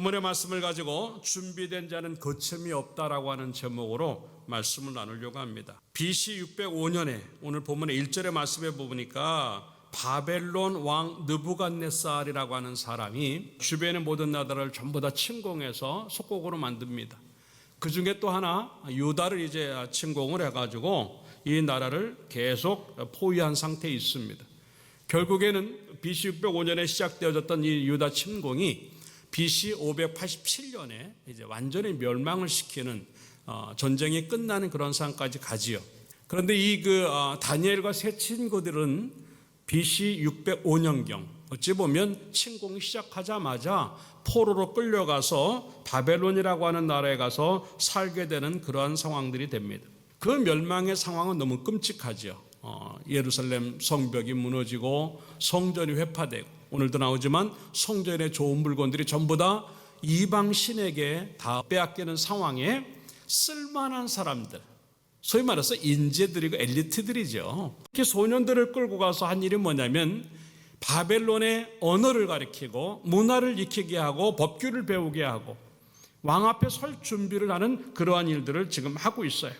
본문의 말씀을 가지고 준비된 자는 거침이 없다라고 하는 제목으로 말씀을 나누려고 합니다. BC 605년에 오늘 본문의 1절의 말씀에 보니까 바벨론 왕 느부갓네살이라고 하는 사람이 주변의 모든 나라를 전부 다 침공해서 속국으로 만듭니다. 그 중에 또 하나 유다를 이제 침공을 해가지고 이 나라를 계속 포위한 상태에 있습니다. 결국에는 BC 605년에 시작되어졌던 이 유다 침공이 BC 587년에 이제 완전히 멸망을 시키는 전쟁이 끝나는 그런 상황까지 가지요. 그런데 이 다니엘과 세 친구들은 BC 605년경 어찌 보면 침공이 시작하자마자 포로로 끌려가서 바벨론이라고 하는 나라에 가서 살게 되는 그러한 상황들이 됩니다. 그 멸망의 상황은 너무 끔찍하죠. 예루살렘 성벽이 무너지고 성전이 회파되고 오늘도 나오지만 성전의 좋은 물건들이 전부 다 이방 신에게 다 빼앗기는 상황에 쓸만한 사람들, 소위 말해서 인재들이고 엘리트들이죠. 이렇게 소년들을 끌고 가서 한 일이 뭐냐면 바벨론의 언어를 가르치고 문화를 익히게 하고 법규를 배우게 하고 왕 앞에 설 준비를 하는 그러한 일들을 지금 하고 있어요.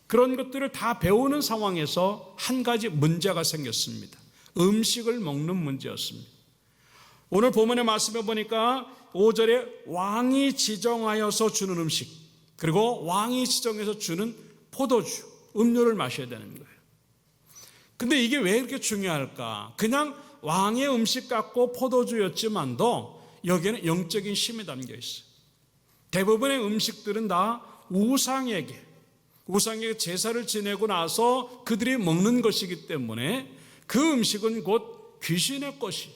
그런 것들을 다 배우는 상황에서 한 가지 문제가 생겼습니다. 음식을 먹는 문제였습니다. 오늘 본문의 말씀에 보니까 5절에 왕이 지정하여서 주는 음식, 그리고 왕이 지정해서 주는 포도주, 음료를 마셔야 되는 거예요. 근데 이게 왜 이렇게 중요할까? 그냥 왕의 음식 같고 포도주였지만도 여기에는 영적인 힘이 담겨 있어요. 대부분의 음식들은 다 우상에게 제사를 지내고 나서 그들이 먹는 것이기 때문에 그 음식은 곧 귀신의 것이.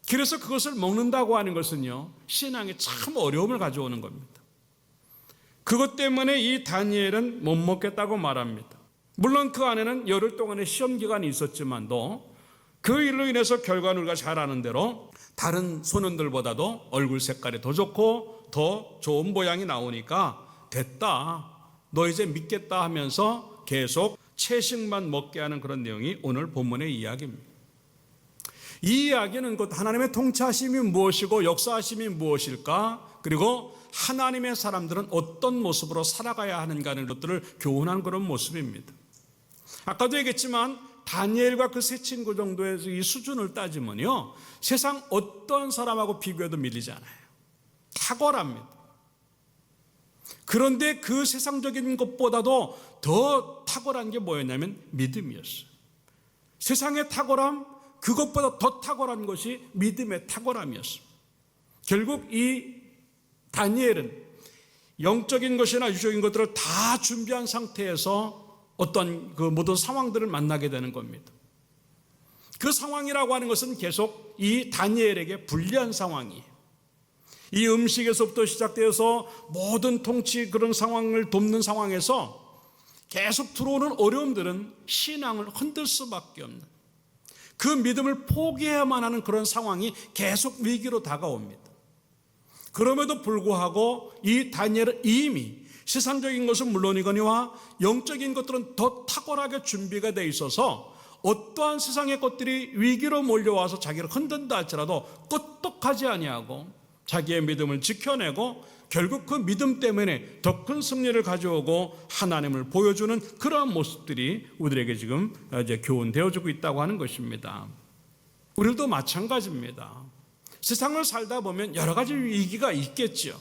그래서 그것을 먹는다고 하는 것은요, 신앙에 참 어려움을 가져오는 겁니다. 그것 때문에 이 다니엘은 못 먹겠다고 말합니다. 물론 그 안에는 열흘 동안의 시험 기간이 있었지만도 그 일로 인해서 결과는 우리가 잘 아는 대로 다른 소년들보다도 얼굴 색깔이 더 좋고 더 좋은 모양이 나오니까 됐다, 너 이제 믿겠다 하면서 계속 채식만 먹게 하는 그런 내용이 오늘 본문의 이야기입니다. 이 이야기는 곧 하나님의 통치하심이 무엇이고 역사하심이 무엇일까, 그리고 하나님의 사람들은 어떤 모습으로 살아가야 하는가 하는 것들을 교훈하는 그런 모습입니다. 아까도 얘기했지만 다니엘과 그 세 친구 정도의 이 수준을 따지면요, 세상 어떤 사람하고 비교해도 밀리지 않아요. 탁월합니다. 그런데 그 세상적인 것보다도 더 탁월한 게 뭐였냐면 믿음이었어요. 세상의 탁월함, 그것보다 더 탁월한 것이 믿음의 탁월함이었어요. 결국 이 다니엘은 영적인 것이나 유적인 것들을 다 준비한 상태에서 어떤 그 모든 상황들을 만나게 되는 겁니다. 그 상황이라고 하는 것은 계속 이 다니엘에게 불리한 상황이에요. 이 음식에서부터 시작되어서 모든 통치 그런 상황을 돕는 상황에서 계속 들어오는 어려움들은 신앙을 흔들 수밖에 없는, 그 믿음을 포기해야만 하는 그런 상황이 계속 위기로 다가옵니다. 그럼에도 불구하고 이 다니엘은 이미 세상적인 것은 물론이거니와 영적인 것들은 더 탁월하게 준비가 되어 있어서 어떠한 세상의 것들이 위기로 몰려와서 자기를 흔든다 할지라도 끄떡하지 아니하고 자기의 믿음을 지켜내고 결국 그 믿음 때문에 더 큰 승리를 가져오고 하나님을 보여주는 그러한 모습들이 우리에게 지금 이제 교훈되어지고 있다고 하는 것입니다. 우리도 마찬가지입니다. 세상을 살다 보면 여러 가지 위기가 있겠죠.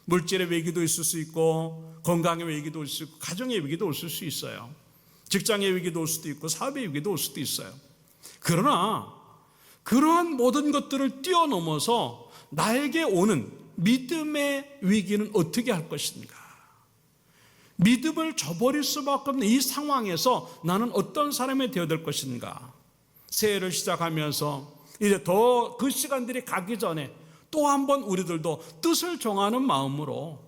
물질의 위기도 있을 수 있고, 건강의 위기도 올 수 있고, 가정의 위기도 올 수 있어요. 직장의 위기도 올 수도 있고, 사업의 위기도 올 수도 있어요. 그러나 그러한 모든 것들을 뛰어넘어서 나에게 오는 믿음의 위기는 어떻게 할 것인가? 믿음을 저버릴 수밖에 없는 이 상황에서 나는 어떤 사람이 되어야 될 것인가? 새해를 시작하면서 이제 더 그 시간들이 가기 전에 또 한 번 우리들도 뜻을 정하는 마음으로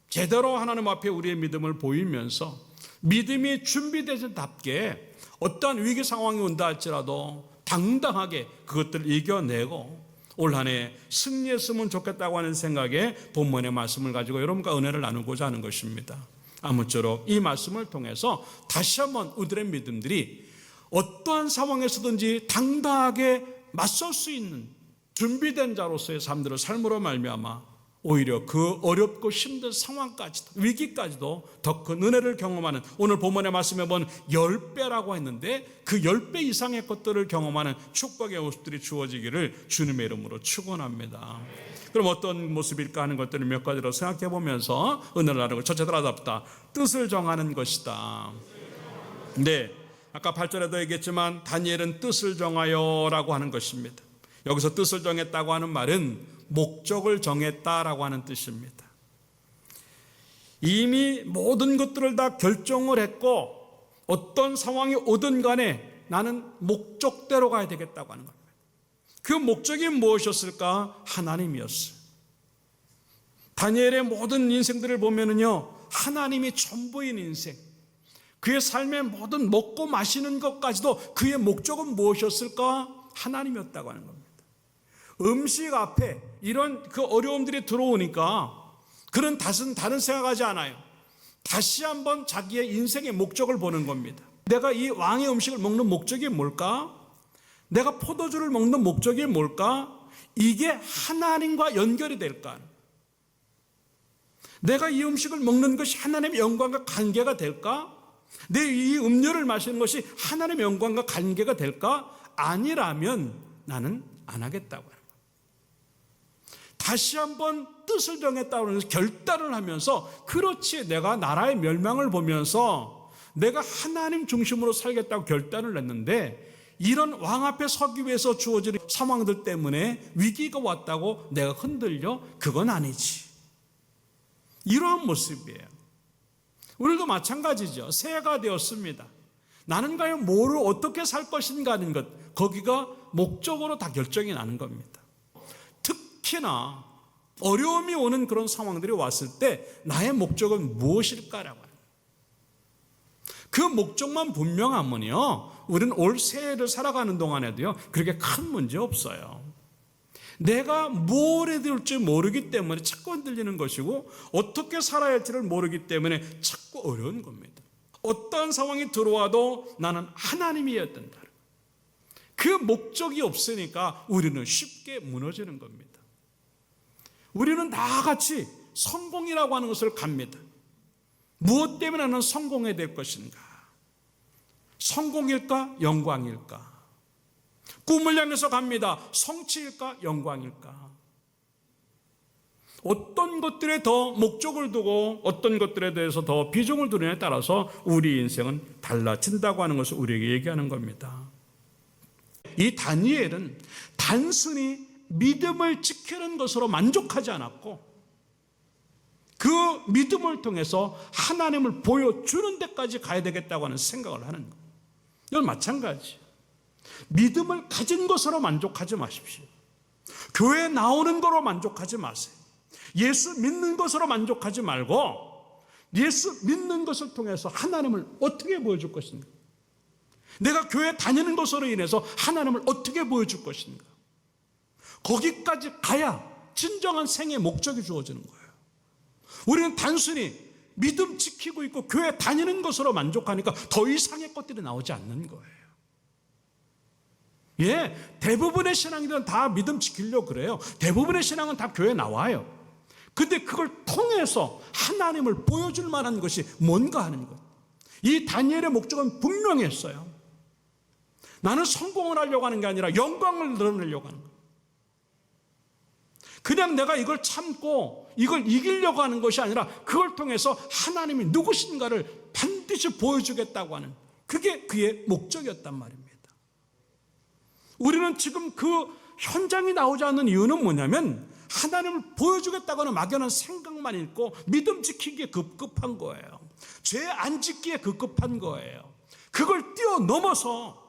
제대로 하나님 앞에 우리의 믿음을 보이면서 믿음이 준비되진답게 어떠한 위기 상황이 온다 할지라도 당당하게 그것들을 이겨내고 올 한 해 승리했으면 좋겠다고 하는 생각에 본문의 말씀을 가지고 여러분과 은혜를 나누고자 하는 것입니다. 아무쪼록 이 말씀을 통해서 다시 한번 우리들의 믿음들이 어떠한 상황에서든지 당당하게 맞설 수 있는 준비된 자로서의 삶들을 삶으로 말미암아 오히려 그 어렵고 힘든 상황까지도, 위기까지도 더 큰 은혜를 경험하는, 오늘 본문의 말씀에 보면 10배라고 했는데 그 10배 이상의 것들을 경험하는 축복의 모습들이 주어지기를 주님의 이름으로 축원합니다. 그럼 어떤 모습일까 하는 것들을 몇 가지로 생각해 보면서 은혜를 나누고, 첫째로 답다. 뜻을 정하는 것이다. 네, 아까 8절에도 얘기했지만 다니엘은 뜻을 정하여라고 하는 것입니다. 여기서 뜻을 정했다고 하는 말은 목적을 정했다라고 하는 뜻입니다. 이미 모든 것들을 다 결정을 했고 어떤 상황이 오든 간에 나는 목적대로 가야 되겠다고 하는 겁니다. 그 목적이 무엇이었을까? 하나님이었어요. 다니엘의 모든 인생들을 보면은요, 하나님이 전부인 인생, 그의 삶의 모든 먹고 마시는 것까지도 그의 목적은 무엇이었을까? 하나님이었다고 하는 겁니다. 음식 앞에 이런 그 어려움들이 들어오니까 그는 다른 생각하지 않아요. 다시 한번 자기의 인생의 목적을 보는 겁니다. 내가 이 왕의 음식을 먹는 목적이 뭘까? 내가 포도주를 먹는 목적이 뭘까? 이게 하나님과 연결이 될까? 내가 이 음식을 먹는 것이 하나님의 영광과 관계가 될까? 내 이 음료를 마시는 것이 하나님의 영광과 관계가 될까? 아니라면 나는 안 하겠다고 해요. 다시 한번 뜻을 정했다고 하면서 결단을 하면서, 그렇지, 내가 나라의 멸망을 보면서 내가 하나님 중심으로 살겠다고 결단을 했는데 이런 왕 앞에 서기 위해서 주어지는 상황들 때문에 위기가 왔다고 내가 흔들려? 그건 아니지. 이러한 모습이에요. 우리도 마찬가지죠. 새해가 되었습니다. 나는 과연 뭐를 어떻게 살 것인가 하는 것, 거기가 목적으로 다 결정이 나는 겁니다. 특히나 어려움이 오는 그런 상황들이 왔을 때 나의 목적은 무엇일까라고 하는, 그 목적만 분명하면요, 우리는 올 새해를 살아가는 동안에도요 그렇게 큰 문제 없어요. 내가 뭘 해야 될지 모르기 때문에 자꾸 흔들리는 것이고, 어떻게 살아야 할지를 모르기 때문에 자꾸 어려운 겁니다. 어떠한 상황이 들어와도 나는 하나님이어야 된다. 그 목적이 없으니까 우리는 쉽게 무너지는 겁니다. 우리는 나같이 성공이라고 하는 것을 갑니다. 무엇 때문에 나는 성공해야 될 것인가? 성공일까? 영광일까? 꿈을 향해서 갑니다. 성취일까? 영광일까? 어떤 것들에 더 목적을 두고 어떤 것들에 대해서 더 비중을 두느냐에 따라서 우리 인생은 달라진다고 하는 것을 우리에게 얘기하는 겁니다. 이 다니엘은 단순히 믿음을 지키는 것으로 만족하지 않았고, 그 믿음을 통해서 하나님을 보여주는 데까지 가야 되겠다고 하는 생각을 하는 거예요. 이건 마찬가지예요. 믿음을 가진 것으로 만족하지 마십시오. 교회에 나오는 거로 만족하지 마세요. 예수 믿는 것으로 만족하지 말고, 예수 믿는 것을 통해서 하나님을 어떻게 보여줄 것인가? 내가 교회 다니는 것으로 인해서 하나님을 어떻게 보여줄 것인가? 거기까지 가야 진정한 생의 목적이 주어지는 거예요. 우리는 단순히 믿음 지키고 있고 교회 다니는 것으로 만족하니까 더 이상의 것들이 나오지 않는 거예요. 예, 대부분의 신앙인들은 다 믿음 지키려고 그래요. 대부분의 신앙은 다 교회에 나와요. 근데 그걸 통해서 하나님을 보여줄 만한 것이 뭔가 하는 것. 이 다니엘의 목적은 분명했어요. 나는 성공을 하려고 하는 게 아니라 영광을 드러내려고 하는 것. 그냥 내가 이걸 참고 이걸 이기려고 하는 것이 아니라 그걸 통해서 하나님이 누구신가를 반드시 보여주겠다고 하는, 그게 그의 목적이었단 말입니다. 우리는 지금 그 현장이 나오지 않는 이유는 뭐냐면 하나님을 보여주겠다고 하는 막연한 생각만 있고 믿음 지키기에 급급한 거예요. 죄 안 짓기에 급급한 거예요. 그걸 뛰어넘어서,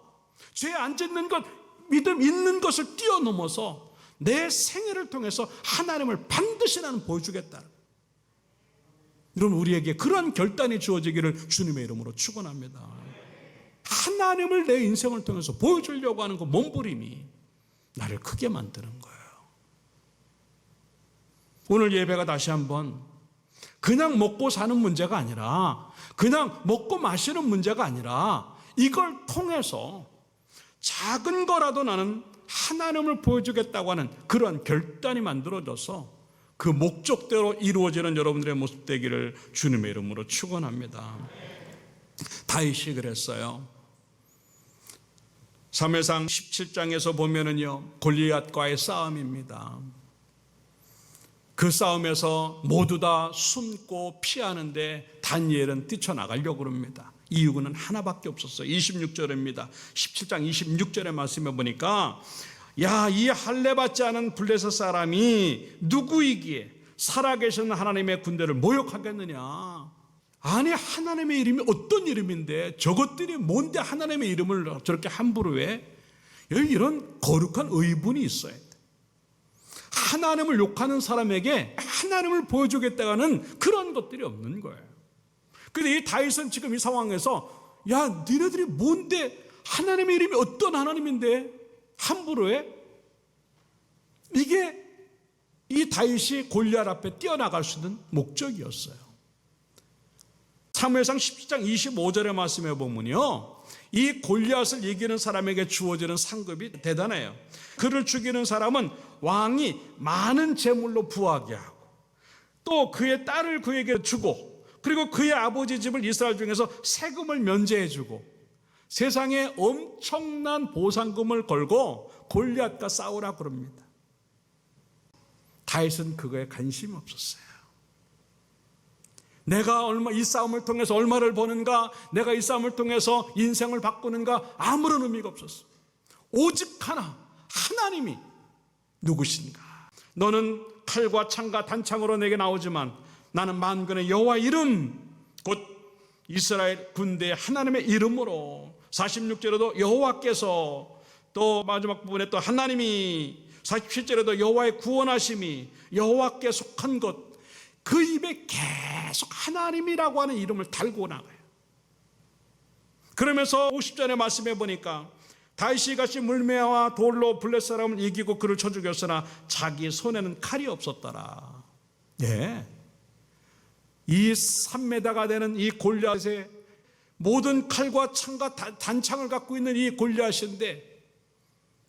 죄 안 짓는 것, 믿음 있는 것을 뛰어넘어서 내 생애를 통해서 하나님을 반드시 나는 보여주겠다. 여러분, 우리에게 그런 결단이 주어지기를 주님의 이름으로 축원합니다. 하나님을 내 인생을 통해서 보여주려고 하는 그 몸부림이 나를 크게 만드는 거예요. 오늘 예배가 다시 한번 그냥 먹고 사는 문제가 아니라, 그냥 먹고 마시는 문제가 아니라, 이걸 통해서 작은 거라도 나는 하나님을 보여주겠다고 하는 그런 결단이 만들어져서 그 목적대로 이루어지는 여러분들의 모습 되기를 주님의 이름으로 축원합니다. 다윗이 그랬어요. 사무엘상 17장에서 보면은요, 골리앗과의 싸움입니다. 그 싸움에서 모두 다 숨고 피하는데 다니엘은 뛰쳐나가려고 합니다. 이유는 하나밖에 없었어요. 26절입니다. 17장 26절의 말씀에 보니까 야, 이 할례받지 않은 블레셋 사람이 누구이기에 살아계신 하나님의 군대를 모욕하겠느냐. 아니, 하나님의 이름이 어떤 이름인데 저것들이 뭔데 하나님의 이름을 저렇게 함부로 해? 여기 이런 거룩한 의분이 있어야 돼. 하나님을 욕하는 사람에게 하나님을 보여주겠다는 그런 것들이 없는 거예요. 그런데 이 다윗은 지금 이 상황에서 야, 니네들이 뭔데 하나님의 이름이 어떤 하나님인데 함부로 해? 이게 이 다윗이 골리앗 앞에 뛰어나갈 수 있는 목적이었어요. 사무엘상 17장 25절의 말씀에 보면요, 이 골리앗을 이기는 사람에게 주어지는 상급이 대단해요. 그를 죽이는 사람은 왕이 많은 재물로 부하게 하고 또 그의 딸을 그에게 주고 그리고 그의 아버지 집을 이스라엘 중에서 세금을 면제해 주고 세상에 엄청난 보상금을 걸고 골리앗과 싸우라고 그럽니다. 다윗은 그거에 관심이 없었어요. 내가 이 싸움을 통해서 얼마를 버는가, 내가 이 싸움을 통해서 인생을 바꾸는가, 아무런 의미가 없었어. 오직 하나님이 누구신가? 너는 칼과 창과 단창으로 내게 나오지만 나는 만군의 여호와 이름, 곧 이스라엘 군대의 하나님의 이름으로, 46절에도 여호와께서, 또 마지막 부분에 또 하나님이, 47절에도 여호와의 구원하심이, 여호와께 속한 것, 그 입에 계속 하나님이라고 하는 이름을 달고 나가요. 그러면서 50절의 말씀해 보니까 다윗이 같이 물매와 돌로 블레셋 사람을 이기고 그를 쳐 죽였으나 자기 손에는 칼이 없었더라. 예. 이 3m가 되는 이 골리앗의 모든 칼과 창과 단창을 갖고 있는 이 골리앗인데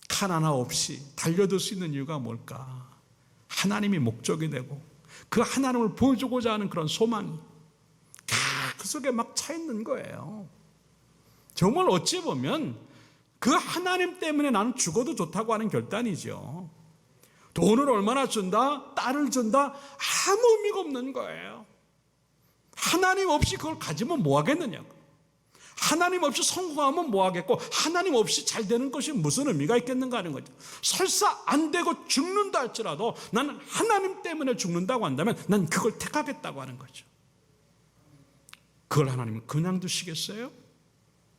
칼 하나 없이 달려들 수 있는 이유가 뭘까? 하나님이 목적이 되고 그 하나님을 보여주고자 하는 그런 소망이 그 속에 막 차 있는 거예요. 정말 어찌 보면 그 하나님 때문에 나는 죽어도 좋다고 하는 결단이죠. 돈을 얼마나 준다, 딸을 준다, 아무 의미가 없는 거예요. 하나님 없이 그걸 가지면 뭐 하겠느냐고. 하나님 없이 성공하면 뭐 하겠고, 하나님 없이 잘 되는 것이 무슨 의미가 있겠는가 하는 거죠. 설사 안 되고 죽는다 할지라도 나는 하나님 때문에 죽는다고 한다면 난 그걸 택하겠다고 하는 거죠. 그걸 하나님은 그냥 두시겠어요?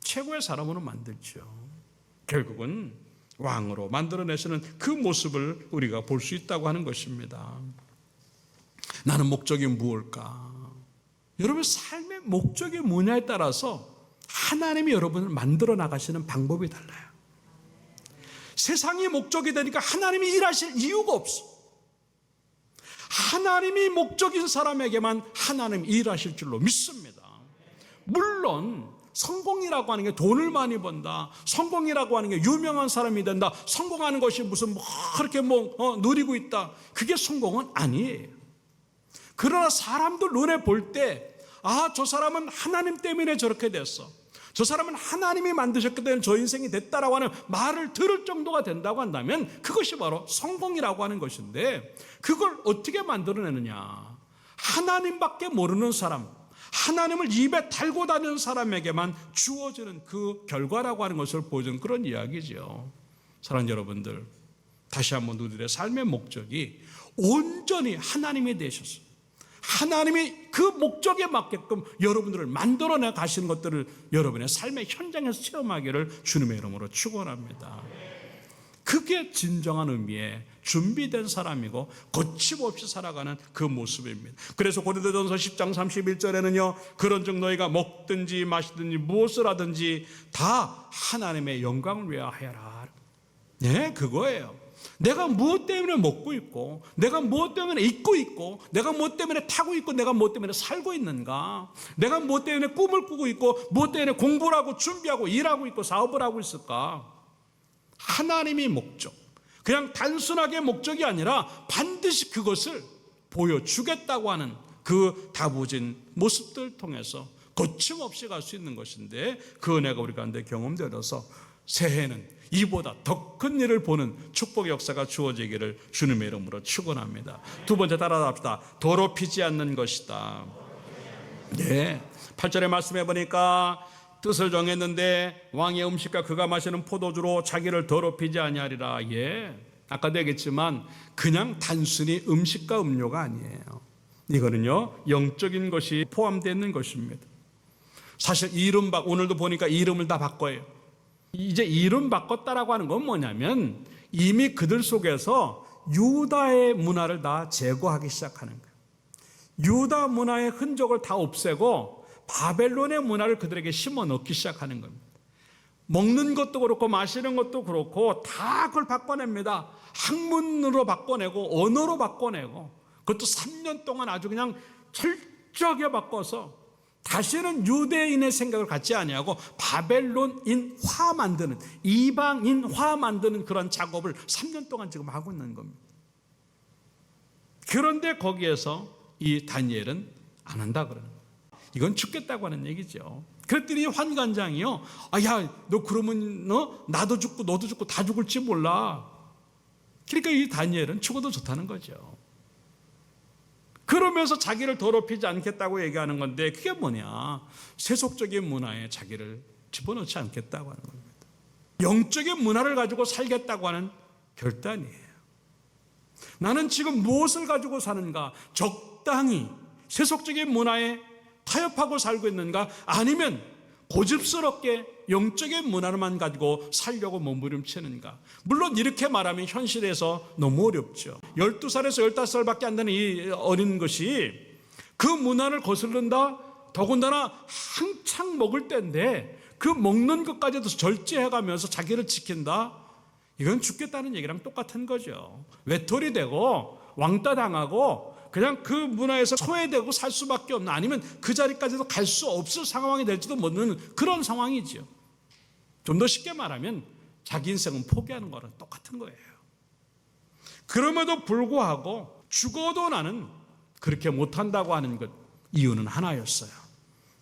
최고의 사람으로 만들죠. 결국은 왕으로 만들어내시는 그 모습을 우리가 볼 수 있다고 하는 것입니다. 나는 목적이 무엇일까? 여러분 삶의 목적이 뭐냐에 따라서 하나님이 여러분을 만들어 나가시는 방법이 달라요. 세상이 목적이 되니까 하나님이 일하실 이유가 없어. 하나님이 목적인 사람에게만 하나님이 일하실 줄로 믿습니다. 물론 성공이라고 하는 게 돈을 많이 번다, 성공이라고 하는 게 유명한 사람이 된다, 성공하는 것이 무슨 그렇게 누리고 있다, 그게 성공은 아니에요. 그러나 사람들 눈에 볼 때 저 사람은 하나님 때문에 저렇게 됐어, 저 사람은 하나님이 만드셨기 때문에 저 인생이 됐다라고 하는 말을 들을 정도가 된다고 한다면 그것이 바로 성공이라고 하는 것인데, 그걸 어떻게 만들어내느냐? 하나님밖에 모르는 사람, 하나님을 입에 달고 다니는 사람에게만 주어지는 그 결과라고 하는 것을 보여주는 그런 이야기죠. 사랑하는 여러분들, 다시 한번 우리들의 삶의 목적이 온전히 하나님이 되셨어요. 하나님이 그 목적에 맞게끔 여러분들을 만들어내 가시는 것들을 여러분의 삶의 현장에서 체험하기를 주님의 이름으로 축원합니다. 그게 진정한 의미의 준비된 사람이고 거침없이 살아가는 그 모습입니다. 그래서 고린도전서 10장 31절에는요, 그런즉 너희가 먹든지 마시든지 무엇을 하든지 다 하나님의 영광을 위하여 하여라. 네, 그거예요. 내가 무엇 때문에 먹고 있고, 내가 무엇 때문에 입고 있고, 내가 무엇 때문에 타고 있고, 내가 무엇 때문에 살고 있는가, 내가 무엇 때문에 꿈을 꾸고 있고, 무엇 때문에 공부를 하고 준비하고 일하고 있고 사업을 하고 있을까? 하나님이 목적. 그냥 단순하게 목적이 아니라 반드시 그것을 보여주겠다고 하는 그 다부진 모습들 통해서 거침없이 갈 수 있는 것인데, 그 은혜가 우리 가운데 경험되어서 새해는 이보다 더 큰 일을 보는 축복의 역사가 주어지기를 주님의 이름으로 축원합니다. 두 번째 따라합시다. 더럽히지 않는 것이다. 네, 8절의 말씀해 보니까 뜻을 정했는데 왕의 음식과 그가 마시는 포도주로 자기를 더럽히지 아니하리라. 예, 아까도 얘기했지만 그냥 단순히 음식과 음료가 아니에요. 이거는요, 영적인 것이 포함되어 있는 것입니다. 사실 오늘도 보니까 이름을 다 바꿔요. 이제 이름 바꿨다라고 하는 건 뭐냐면 이미 그들 속에서 유다의 문화를 다 제거하기 시작하는 거예요. 유다 문화의 흔적을 다 없애고 바벨론의 문화를 그들에게 심어 넣기 시작하는 겁니다. 먹는 것도 그렇고 마시는 것도 그렇고 다 그걸 바꿔냅니다. 학문으로 바꿔내고 언어로 바꿔내고, 그것도 3년 동안 아주 그냥 철저하게 바꿔서 다시는 유대인의 생각을 갖지 아니하고 바벨론인화 만드는, 이방인화 만드는 그런 작업을 3년 동안 지금 하고 있는 겁니다. 그런데 거기에서 이 다니엘은 안 한다 그러는 거예요. 이건 죽겠다고 하는 얘기죠. 그랬더니 환관장이요, 야, 너 그러면 나도 죽고 너도 죽고 다 죽을지 몰라. 그러니까 이 다니엘은 죽어도 좋다는 거죠. 그러면서 자기를 더럽히지 않겠다고 얘기하는 건데, 그게 뭐냐? 세속적인 문화에 자기를 집어넣지 않겠다고 하는 겁니다. 영적인 문화를 가지고 살겠다고 하는 결단이에요. 나는 지금 무엇을 가지고 사는가? 적당히 세속적인 문화에 타협하고 살고 있는가? 아니면 고집스럽게 영적인 문화만 가지고 살려고 몸부림치는가? 물론 이렇게 말하면 현실에서 너무 어렵죠. 12살에서 15살밖에 안 되는 이 어린 것이 그 문화를 거슬른다? 더군다나 한창 먹을 때인데 그 먹는 것까지도 절제해가면서 자기를 지킨다? 이건 죽겠다는 얘기랑 똑같은 거죠. 외톨이 되고 왕따 당하고 그냥 그 문화에서 소외되고 살 수밖에 없는, 아니면 그 자리까지도 갈 수 없을 상황이 될지도 모르는 그런 상황이죠. 좀 더 쉽게 말하면 자기 인생은 포기하는 거랑 똑같은 거예요. 그럼에도 불구하고 죽어도 나는 그렇게 못한다고 하는 것, 이유는 하나였어요.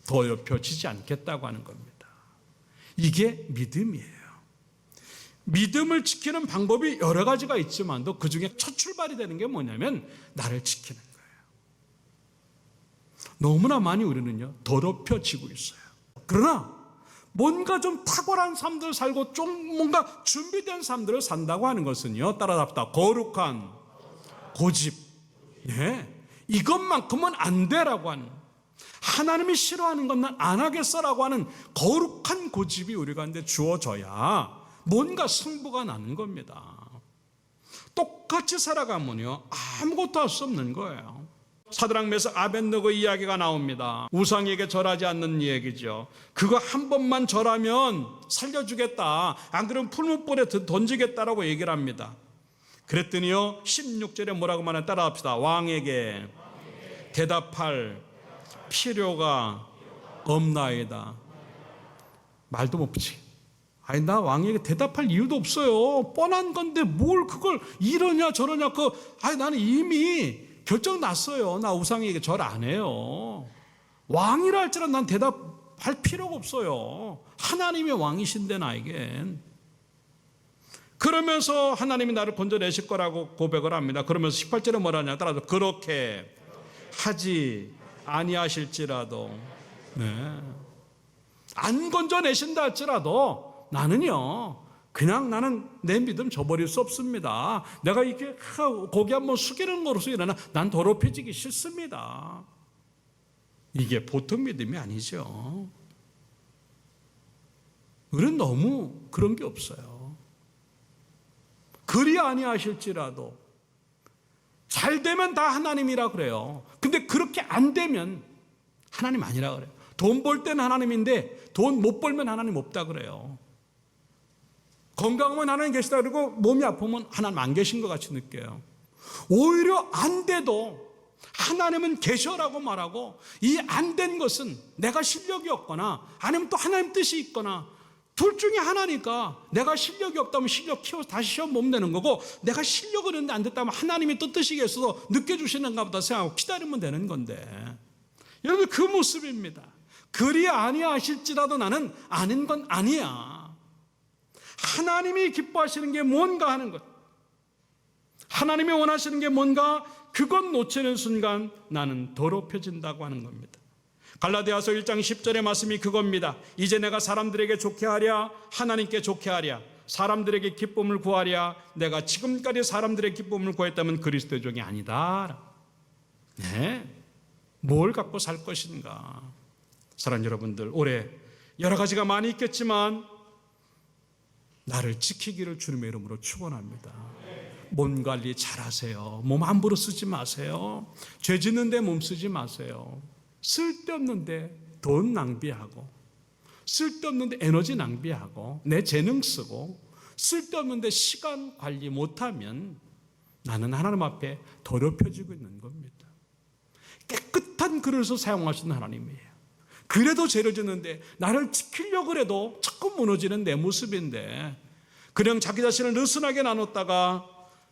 더럽혀지지 않겠다고 하는 겁니다. 이게 믿음이에요. 믿음을 지키는 방법이 여러 가지가 있지만도 그 중에 첫 출발이 되는 게 뭐냐면 나를 지키는 거예요. 너무나 많이 우리는요, 더럽혀지고 있어요. 그러나 뭔가 좀 탁월한 삶들을 살고 좀 뭔가 준비된 삶들을 산다고 하는 것은요, 따라잡다 거룩한 고집, 예, 이것만큼은 안 되라고 하는, 하나님이 싫어하는 건 난 안 하겠어라고 하는 거룩한 고집이 우리 가운데 주어져야 뭔가 승부가 나는 겁니다. 똑같이 살아가면요, 아무것도 할 수 없는 거예요. 사드락 메삭 아벳느고 이야기가 나옵니다. 우상에게 절하지 않는 얘기죠. 그거 한 번만 절하면 살려주겠다, 안 그러면 풀무불에 던지겠다라고 얘기를 합니다. 그랬더니요, 16절에 뭐라고 말하나 따라합시다. 왕에게 대답할 필요가 없나이다. 말도 못 붙이. 아니, 나 왕에게 대답할 이유도 없어요. 뻔한 건데 뭘 그걸 이러냐 저러냐. 나는 이미 결정 났어요. 나 우상에게 절 안 해요. 왕이라 할지라도 난 대답할 필요가 없어요. 하나님의 왕이신데 나에겐. 그러면서 하나님이 나를 건져내실 거라고 고백을 합니다. 그러면서 18절에 뭐라냐 따라서 그렇게 하지 아니하실지라도, 네, 안 건져내신다 할지라도 나는요, 그냥 나는 내 믿음 저버릴 수 없습니다. 내가 이렇게 고개 한번 숙이는 것으로 일어나 난 더럽혀지기 싫습니다. 이게 보통 믿음이 아니죠. 우리는 너무 그런 게 없어요. 그리 아니하실지라도, 잘 되면 다 하나님이라 그래요. 근데 그렇게 안 되면 하나님 아니라 그래요. 돈 벌 때는 하나님인데 돈 못 벌면 하나님 없다 그래요. 건강하면 하나님 계시다 그러고 몸이 아프면 하나님 안 계신 것 같이 느껴요. 오히려 안 돼도 하나님은 계셔라고 말하고, 이 안 된 것은 내가 실력이 없거나 아니면 또 하나님 뜻이 있거나 둘 중에 하나니까 내가 실력이 없다면 실력 키워서 다시 시험 보면 되는 거고, 내가 실력을 했는데 안 됐다면 하나님이 뜻하시겠어서 늦게 주시는가 보다 생각하고 기다리면 되는 건데, 여러분 그 모습입니다. 그리 아니하실지라도 나는 아닌 건 아니야. 하나님이 기뻐하시는 게 뭔가 하는 것, 하나님이 원하시는 게 뭔가, 그것 놓치는 순간 나는 더럽혀진다고 하는 겁니다. 갈라디아서 1장 10절의 말씀이 그겁니다. 이제 내가 사람들에게 좋게 하랴 하나님께 좋게 하랴, 사람들에게 기쁨을 구하랴 내가 지금까지 사람들의 기쁨을 구했다면 그리스도의 종이 아니다. 네, 뭘 갖고 살 것인가. 사랑하는 여러분들, 올해 여러 가지가 많이 있겠지만 나를 지키기를 주님의 이름으로 축원합니다. 몸 관리 잘하세요. 몸 함부로 쓰지 마세요. 죄 짓는데 몸 쓰지 마세요. 쓸데없는데 돈 낭비하고, 쓸데없는데 에너지 낭비하고, 내 재능 쓰고, 쓸데없는데 시간 관리 못하면 나는 하나님 앞에 더럽혀지고 있는 겁니다. 깨끗한 그릇을 사용하시는 하나님이에요. 그래도 죄를 짓는데 나를 지키려고 해도 자꾸 무너지는 내 모습인데, 그냥 자기 자신을 느슨하게 나눴다가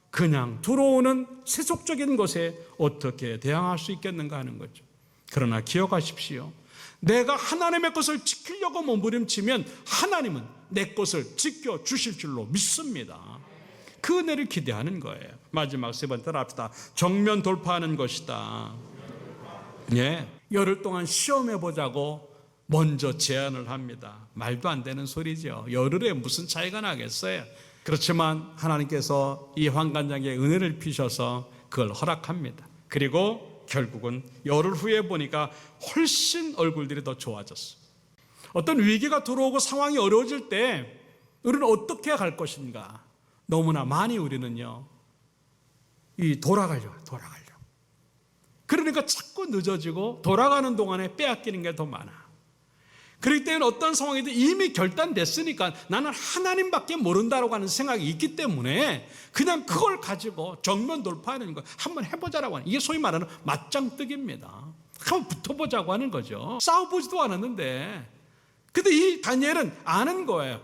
그냥 들어오는 세속적인 것에 어떻게 대항할 수 있겠는가 하는 거죠. 그러나 기억하십시오. 내가 하나님의 것을 지키려고 몸부림치면 하나님은 내 것을 지켜주실 줄로 믿습니다. 그 은혜를 기대하는 거예요. 마지막 세 번째로 합시다. 정면 돌파하는 것이다. 예, 열흘 동안 시험해보자고 먼저 제안을 합니다. 말도 안 되는 소리죠. 열흘에 무슨 차이가 나겠어요. 그렇지만 하나님께서 이 환관장에 은혜를 피셔서 그걸 허락합니다. 그리고 결국은 열흘 후에 보니까 훨씬 얼굴들이 더 좋아졌어요. 어떤 위기가 들어오고 상황이 어려워질 때 우리는 어떻게 갈 것인가. 너무나 많이 우리는요, 돌아가려고. 그러니까 자꾸 늦어지고 돌아가는 동안에 빼앗기는 게 더 많아. 그렇기 때문에 어떤 상황이든 이미 결단됐으니까 나는 하나님밖에 모른다라고 하는 생각이 있기 때문에 그냥 그걸 가지고 정면 돌파하는 거 한번 해보자라고 하는, 이게 소위 말하는 맞짱뜨기입니다. 한번 붙어보자고 하는 거죠. 싸워보지도 않았는데. 근데 이 다니엘은 아는 거예요.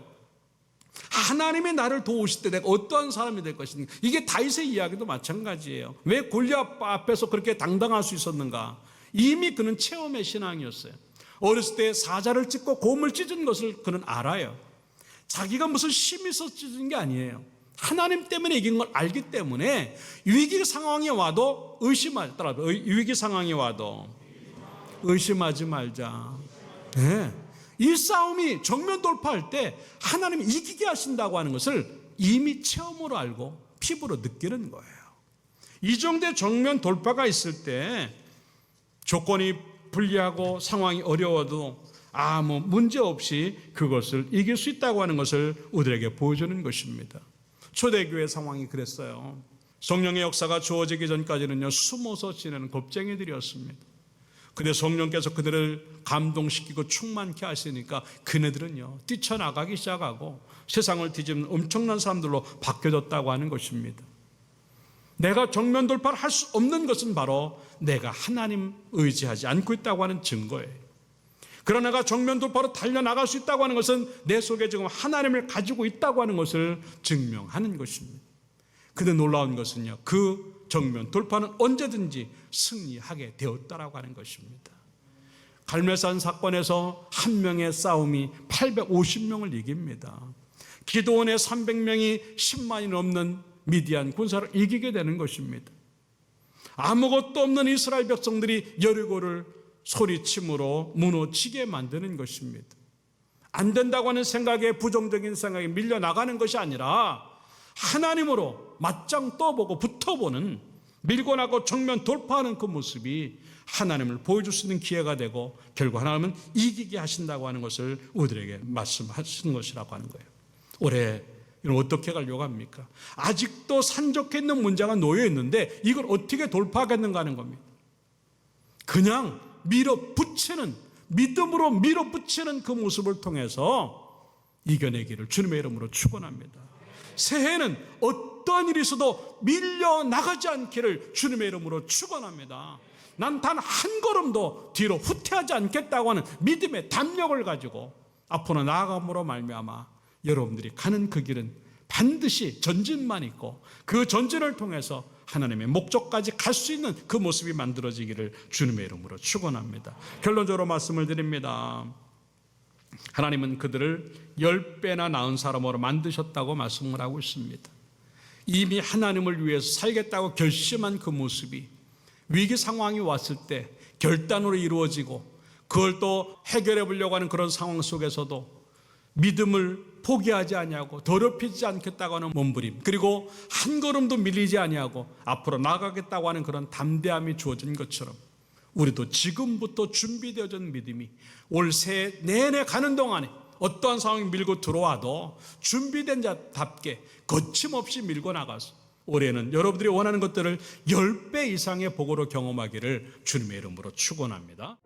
하나님이 나를 도우실 때 내가 어떠한 사람이 될 것인가. 이게 다윗의 이야기도 마찬가지예요. 왜 골리앗 앞에서 그렇게 당당할 수 있었는가. 이미 그는 체험의 신앙이었어요. 어렸을 때 사자를 찢고 곰을 찢은 것을 그는 알아요. 자기가 무슨 힘이 있어서 찢은 게 아니에요. 하나님 때문에 이긴 걸 알기 때문에 위기 상황이 와도 위기 상황이 와도 의심하지 말자. 네. 이 싸움이 정면 돌파할 때 하나님이 이기게 하신다고 하는 것을 이미 체험으로 알고 피부로 느끼는 거예요. 이 정도의 정면 돌파가 있을 때 조건이 불리하고 상황이 어려워도 아무 문제 없이 그것을 이길 수 있다고 하는 것을 우리에게 보여주는 것입니다. 초대교회 상황이 그랬어요. 성령의 역사가 주어지기 전까지는요, 숨어서 지내는 겁쟁이들이었습니다. 근데 성령께서 그들을 감동시키고 충만케 하시니까 그네들은요, 뛰쳐나가기 시작하고 세상을 뒤집는 엄청난 사람들로 바뀌어졌다고 하는 것입니다. 내가 정면 돌파를 할 수 없는 것은 바로 내가 하나님 의지하지 않고 있다고 하는 증거예요. 그러나 내가 정면 돌파로 달려나갈 수 있다고 하는 것은 내 속에 지금 하나님을 가지고 있다고 하는 것을 증명하는 것입니다. 근데 놀라운 것은요, 그 정면 돌파는 언제든지 승리하게 되었다라고 하는 것입니다. 갈멜산 사건에서 한 명의 싸움이 850명을 이깁니다. 기드온의 300명이 10만이 넘는 미디안 군사를 이기게 되는 것입니다. 아무것도 없는 이스라엘 백성들이 여리고를 소리침으로 무너지게 만드는 것입니다. 안 된다고 하는 생각에, 부정적인 생각에 밀려나가는 것이 아니라 하나님으로 맞짱 떠보고 붙어보는, 밀고 나고 정면 돌파하는 그 모습이 하나님을 보여줄 수 있는 기회가 되고 결국 하나님은 이기게 하신다고 하는 것을 우리에게 말씀하시는 것이라고 하는 거예요. 올해 이걸 어떻게 가려고 합니까? 아직도 산적해 있는 문제가 놓여 있는데 이걸 어떻게 돌파하겠는가 하는 겁니다. 그냥 밀어붙이는, 믿음으로 밀어붙이는 그 모습을 통해서 이겨내기를 주님의 이름으로 축원합니다. 새해에는 어떠한 일이 있어도 밀려나가지 않기를 주님의 이름으로 축원합니다. 난 단 한 걸음도 뒤로 후퇴하지 않겠다고 하는 믿음의 담력을 가지고 앞으로 나아감으로 말미암아 여러분들이 가는 그 길은 반드시 전진만 있고 그 전진을 통해서 하나님의 목적까지 갈 수 있는 그 모습이 만들어지기를 주님의 이름으로 축원합니다. 결론적으로 말씀을 드립니다. 하나님은 그들을 10배나 나은 사람으로 만드셨다고 말씀을 하고 있습니다. 이미 하나님을 위해서 살겠다고 결심한 그 모습이 위기 상황이 왔을 때 결단으로 이루어지고 그걸 또 해결해 보려고 하는 그런 상황 속에서도 믿음을 포기하지 아니하고 더럽히지 않겠다고 하는 몸부림, 그리고 한 걸음도 밀리지 아니하고 앞으로 나가겠다고 하는 그런 담대함이 주어진 것처럼 우리도 지금부터 준비되어진 믿음이 올 새해 내내 가는 동안에 어떠한 상황이 밀고 들어와도 준비된 자답게 거침없이 밀고 나가서 올해는 여러분들이 원하는 것들을 10배 이상의 복으로 경험하기를 주님의 이름으로 축원합니다.